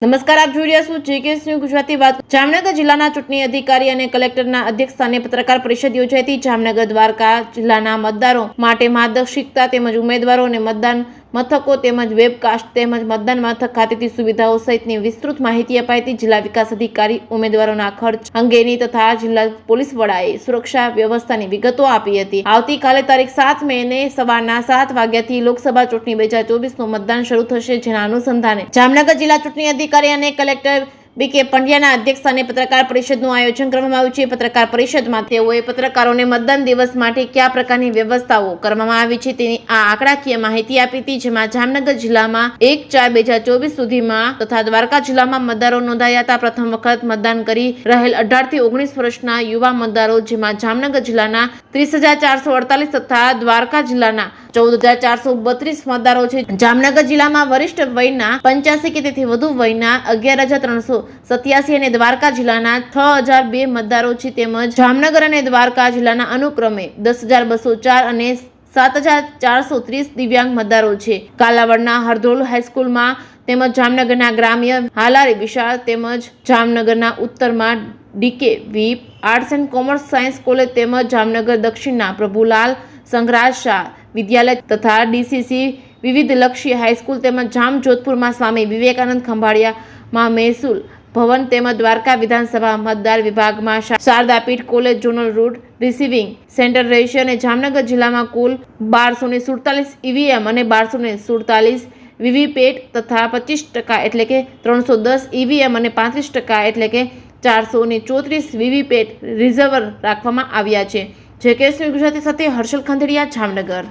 નમસ્કાર, આપ જોઈ રહ્યા છો જેકેએસ ન્યૂઝ ગુજરાતી વાત। જામનગર જિલ્લાના ચૂંટણી અધિકારી અને કલેક્ટરના અધ્યક્ષસ્થાને પત્રકાર પરિષદ યોજાઈ હતી। જામનગર દ્વારકા જિલ્લાના મતદારો માટે માર્ગદર્શિકા તેમજ ઉમેદવારો અને મતદાન મથકો તેમજ વેબકાસ્ટ તેમજ મતદાન મથક ખાતેથી સુવિધાઓ સહિતની વિસ્તૃત માહિતી અપાઈ હતી। જિલ્લા વિકાસ અધિકારી ઉમેદવારોના ખર્ચ અંગેની તથા જિલ્લા પોલીસ વડાએ સુરક્ષા વ્યવસ્થાની વિગતો આપી હતી। આવતીકાલે તારીખ 7 મેને સવારના 7 વાગ્યાથી લોકસભા ચૂંટણી 2024નું મતદાન શરૂ થશે, જેના અનુસંધાને જામનગર જિલ્લા ચૂંટણી અધિકારી અને કલેક્ટર બીકે પંડ્યાના અધ્યક્ષસ્થાને પત્રકાર પરિષદનું આયોજન કરવામાં આવ્યું છે। પત્રકાર પરિષદમાં તેઓએ પત્રકારોને મતદાન દિવસ માટે કયા પ્રકારની વ્યવસ્થાઓ કરવામાં આવી છે તેની આ આંકડાકીય માહિતી આપી હતી, જેમાં જામનગર જિલ્લામાં 1/4/2024 સુધીમાં તથા દ્વારકા જિલ્લામાં મતદારો નોંધાયા હતા। પ્રથમ વખત મતદાન કરી રહેલ 18 થી 19 વર્ષના યુવા મતદારો, જેમાં જામનગર જિલ્લાના 30,448 તથા દ્વારકા જિલ્લાના 14,432 મતદારો છે। જામનગર જિલ્લામાં વરિષ્ઠ વયના 85 કે તેથી વધુ વયના 11,387 અને દ્વારકા જિલ્લાના 6,002 મતદારો છે, તેમજ જામનગર અને દ્વારકા જિલ્લાના અનુક્રમે 10,204 અને 7,430 દિવ્યાંગ મતદારો છે। કાલાવડના હરદોલ હાઈસ્કૂલમાં તેમજ જામનગરના ગ્રામ્ય હાલારી વિશાળ તેમજ જામનગરના ઉત્તરમાં ડીકે વીપ arts and commerce science college તેમજ જામનગર દક્ષિણના પ્રભુલાલ સંઘરાજ શાહ વિદ્યાલય તથા ડીસીસી વિવિધલક્ષી હાઈસ્કૂલ તેમજ જામજોધપુરમાં સ્વામી વિવેકાનંદ ખંભાળિયામાં મહેસૂલ ભવન તેમજ દ્વારકા વિધાનસભા મતદાર વિભાગમાં Sharda Peeth college zonal route receiving centre રહેશે અને જામનગર જિલ્લામાં કુલ 1247 ઈવીએમ અને 1247 વીવીપેટ તથા 25% એટલે કે 310 ઈવીએમ અને 35% એટલે કે 434 વીવીપેટ રિઝર્વ રાખવામાં આવ્યા છે। જેકેએસ ન્યૂઝ ગુજરાતી સાથે હર્ષલ ખંડેરિયા, જામનગર।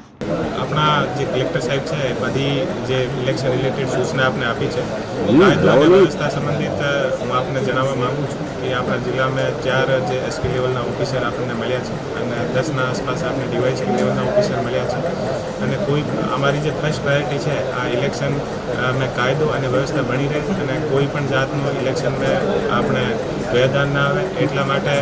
આપણા જે કલેક્ટર સાહેબ છે બધી જે ઇલેક્શન રિલેટેડ સૂચના આપને આપી છે। કાયદો અને વ્યવસ્થા સંબંધિત હું આપને જણાવવા માગું છું કે આપણા જિલ્લામાં 4 જે એસપી લેવલના ઓફિસર આપણને મળ્યા છે અને 10ના આસપાસ આપણે ડીવાયએસપી લેવલના ઓફિસર મળ્યા છે અને કોઈ અમારી જે ફર્સ્ટ પ્રાયોરિટી છે આ ઇલેક્શન મેં કાયદો અને વ્યવસ્થા બની રહે અને કોઈ પણ જાતનું ઇલેક્શનમાં આપણે વ્યવધાન ના આવે એટલા માટે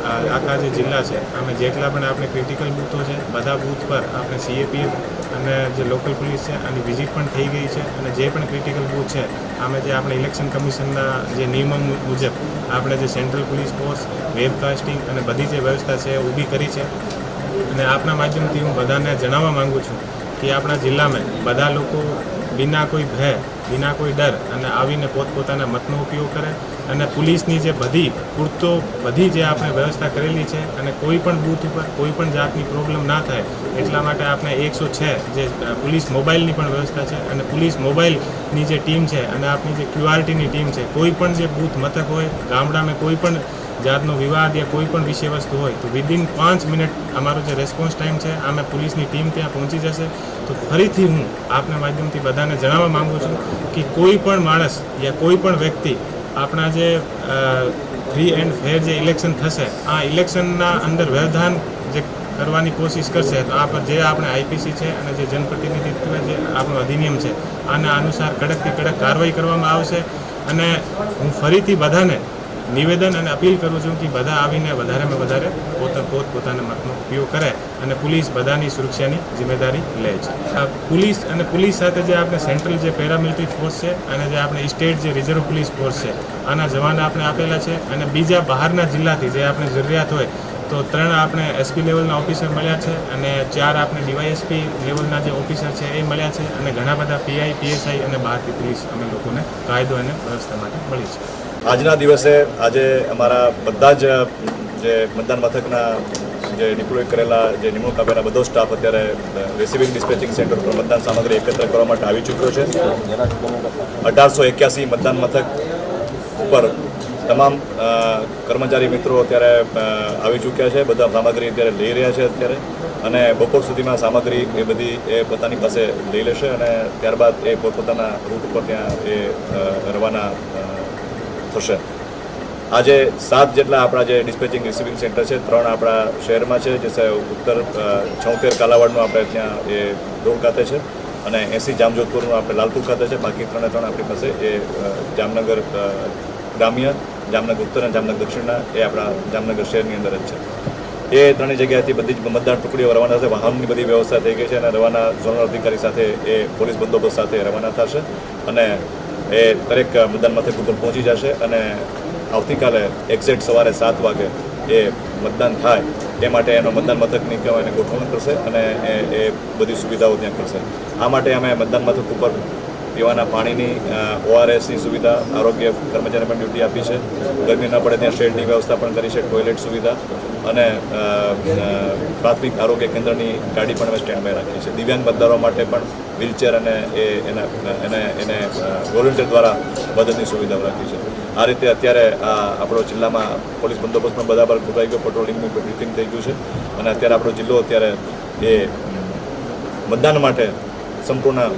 આખા જે જિલ્લા છે અમે જેટલા પણ આપણે ક્રિટિકલ બૂથો છે બધા બૂથ પર આપણે સીએપીએફ અને જે લોકલ પોલીસ છે આની વિઝિટ પણ થઈ ગઈ છે અને જે પણ ક્રિટિકલ બૂથ છે અમે જે આપણે ઇલેક્શન કમિશનના જે નિયમો મુજબ આપણે જે સેન્ટ્રલ પોલીસ ફોર્સ વેબકાસ્ટિંગ અને બધી જે વ્યવસ્થા છે એ ઊભી કરી છે અને આપના માધ્યમથી હું બધાને જણાવવા માગું છું કે આપણા જિલ્લામાં બધા લોકો बिना कोई भय बिना कोई डर અને આવીને પોતપોતાના મતનો ઉપયોગ કરે અને પોલીસની જે બધી જે આપણે વ્યવસ્થા કરેલી છે અને કોઈ પણ બૂથ ઉપર કોઈ પણ જાતની પ્રોબ્લેમ ના થાય એટલા માટે આપણે 106 જે પોલીસ મોબાઈલની પણ વ્યવસ્થા છે અને પોલીસ મોબાઈલની જે ટીમ છે અને આપણી જે ક્યુઆરટીની ટીમ છે કોઈ પણ જે બૂથ મથક હોય ગામડામાં કોઈ પણ જાતનો વિવાદ યા કોઈ પણ વિષય વસ્તુ હોય તો વિધિન 5 મિનિટ અમારો જે રેસ્પોન્સ ટાઈમ છે અમે પોલીસની ટીમ ત્યાં પહોંચી જશે। તો ફરીથી હું આપના માધ્યમથી બધાને જણાવવા માગું છું કે કોઈ પણ માણસ યા કોઈ પણ વ્યક્તિ આપણા જે ફ્રી એન્ડ ફેર જે ઇલેક્શન થશે આ ઇલેક્શનના અંદર વ્યવધાન જે કરવાની કોશિશ કરશે તો આ પર જે આપણે આઈપીસી છે અને જે જનપ્રતિનિધિત્વ જે આપણો અધિનિયમ છે આના અનુસાર કડકથી કડક કાર્યવાહી કરવામાં આવશે। અને હું ફરીથી બધાને નિવેદન અને અપીલ કરું છું કે બધા આવીને વધારેમાં વધારે પોતાના મતનો ઉપયોગ કરે અને પોલીસ બધાની સુરક્ષાની જિમ્મેદારી લે છે। પોલીસ સાથે જે આપણે સેન્ટ્રલ જે પેરામિલિટરી ફોર્સ છે અને જે આપણે સ્ટેટ જે રિઝર્વ પોલીસ ફોર્સ છે આના જવાન આપણે આપેલા છે અને બીજા બહારના જિલ્લાથી જે આપણે જરૂરિયાત હોય તો 3 આપણે એસપી લેવલના ઓફિસર મળ્યા છે અને 4 આપણે ડીવાયએસપી લેવલના જે ઓફિસર છે એ મળ્યા છે અને ઘણા બધા પીઆઈ પીએસઆઈ અને બહારથી પોલીસ અમે લોકોને કાયદો અને વ્યવસ્થા માટે મળી છે। આજના દિવસે આજે અમારા બધા જ જે મતદાન મથકના જે ડિપ્લોય કરેલા જે નિમણૂક આપેલા બધો સ્ટાફ અત્યારે રિસીવિંગ ડિસ્પેચિંગ સેન્ટર પર મતદાન સામગ્રી એકત્ર કરવા માટે આવી ચૂક્યો છે। 1881 મતદાન મથક ઉપર તમામ કર્મચારી મિત્રો અત્યારે આવી ચૂક્યા છે, બધા સામગ્રી અત્યારે લઈ રહ્યા છે અત્યારે અને બપોર સુધીમાં સામગ્રી એ બધી એ પોતાની પાસે લઈ લેશે અને ત્યારબાદ એ પોતપોતાના રૂટ ઉપર ત્યાં એ રવાના થશે। આજે 7 જેટલા આપણા જે ડિસ્પેચિંગ રિસીવિંગ સેન્ટર છે 3 આપણા શહેરમાં છે, જે ઉત્તર 76 કાલાવાડનું આપણે ત્યાં એ રોડ ખાતે છે અને 80 જામજોધપુરનું આપણે લાલપુર ખાતે છે। બાકી 3 આપણી પાસે એ જામનગર ગ્રામ્ય, જામનગર ઉત્તર અને જામનગર દક્ષિણના એ આપણા જામનગર શહેરની અંદર જ છે। એ 3 જગ્યાએથી બધી જ મતદાન ટુકડીઓ રવાના થશે। વાહનની બધી વ્યવસ્થા થઈ ગઈ છે અને રવાના ઝોનલ અધિકારી સાથે એ પોલીસ બંદોબસ્ત સાથે રવાના થશે અને એ દરેક મતદાન મથક ઉપર પહોંચી જશે અને આવતીકાલે એક્ઝેક્ટ સવારે 7 વાગે એ મતદાન થાય એ માટે એનો મતદાન મથકની એને ગોઠવણ કરશે અને એ બધી સુવિધાઓ ત્યાં કરશે. આ માટે અમે મતદાન મથક ઉપર પીવાના પાણીની ORSની સુવિધા, આરોગ્ય કર્મચારી પણ ડ્યુટી આપી છે. ગરમી ન પડે ત્યાં શેડની વ્યવસ્થા પણ કરી છે, ટોયલેટ સુવિધા અને પ્રાથમિક આરોગ્ય કેન્દ્રની ગાડી પણ અમે સ્ટેન્ડ બાય રાખી છે. દિવ્યાંગ મતદારો માટે પણ વ્હીલચેર અને એને વોલન્ટિયર દ્વારા મદદની સુવિધાઓ રાખી છે. આ રીતે અત્યારે આપણો જિલ્લામાં પોલીસ બંદોબસ્ત પણ બધા પર ગોઠવાઈ ગયો, પેટ્રોલિંગનું બ્રીફિંગ થઈ ગયું છે અને અત્યારે આપણો જિલ્લો અત્યારે એ મતદાન માટે સંપૂર્ણ